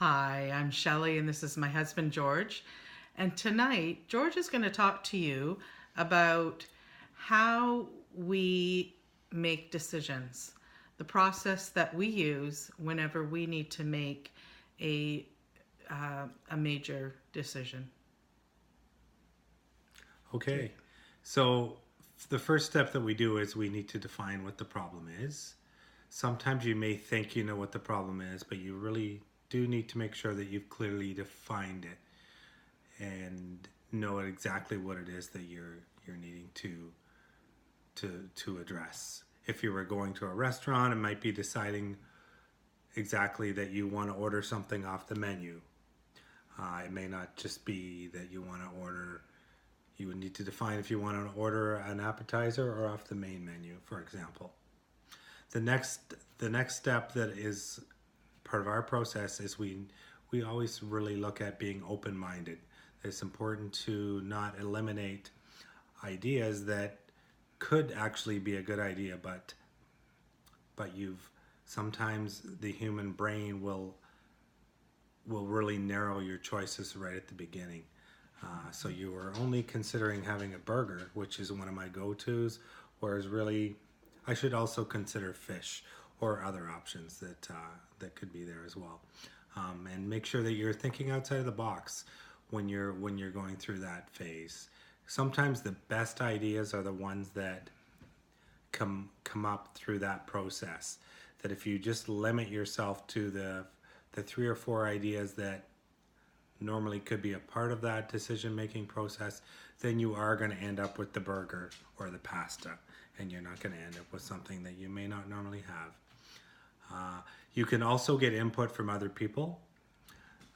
Hi, I'm Shelley, and this is my husband George. And tonight, George is going to talk to you about how we make decisions, the process that we use whenever we need to make a, a major decision. Okay, so the first step that we do is we need to define what the problem is. Sometimes you may think you know what the problem is, but you really do need to make sure that you've clearly defined it and know exactly what it is that you're needing to address. If you were going to a restaurant, it might be deciding exactly that you want to order something off the menu. It may not just be that you want to order. You would need to define if you want to order an appetizer or off the main menu, for example. The next step that is part of our process is we always really look at being open-minded. It's important to not eliminate ideas that could actually be a good idea, but you've sometimes the human brain will really narrow your choices right at the beginning. So you are only considering having a burger, which is one of my go-tos, whereas really I should also consider fish or other options that could be there as well. And make sure that you're thinking outside of the box when you're going through that phase. Sometimes the best ideas are the ones that come up through that process. That if you just limit yourself to the 3 or 4 ideas that normally could be a part of that decision making process, then you are going to end up with the burger or the pasta, and you're not going to end up with something that you may not normally have. You can also get input from other people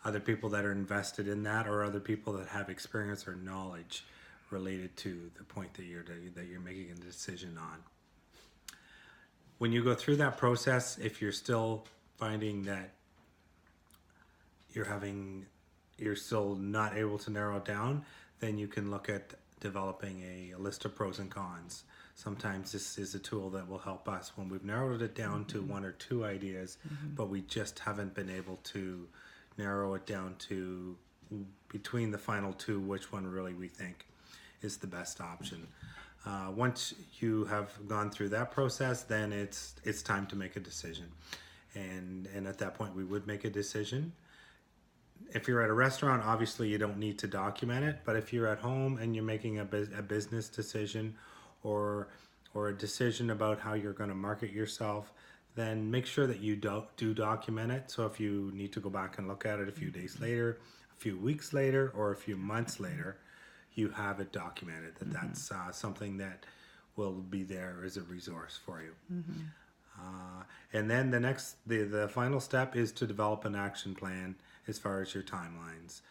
that are invested in that, or other people that have experience or knowledge related to the point that you're making a decision on. When you go through that process, if you're still finding that you're still not able to narrow it down, then you can look at developing a list of pros and cons. Sometimes this is a tool that will help us when we've narrowed it down to 1 or 2 ideas, but we just haven't been able to narrow it down to between the final 2 which one really we think is the best option. Once you have gone through that process, then it's time to make a decision, and at that point we would make a decision. If you're at a restaurant, obviously you don't need to document it, but if you're at home and you're making a business decision or a decision about how you're going to market yourself, then make sure that you do document it. So if you need to go back and look at it a few days later, a few weeks later, or a few months later, you have it documented, that's something that will be there as a resource for you. And then the final step is to develop an action plan as far as your timelines.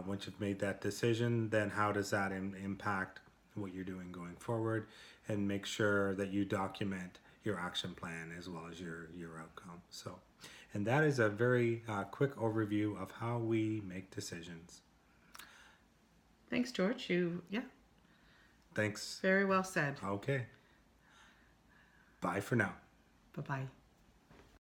Once you've made that decision, then how does that impact what you're doing going forward, and make sure that you document your action plan as well as your outcome. So, and that is a very quick overview of how we make decisions. Thanks, George. Thanks. Very well said. Okay. Bye for now. Bye-bye.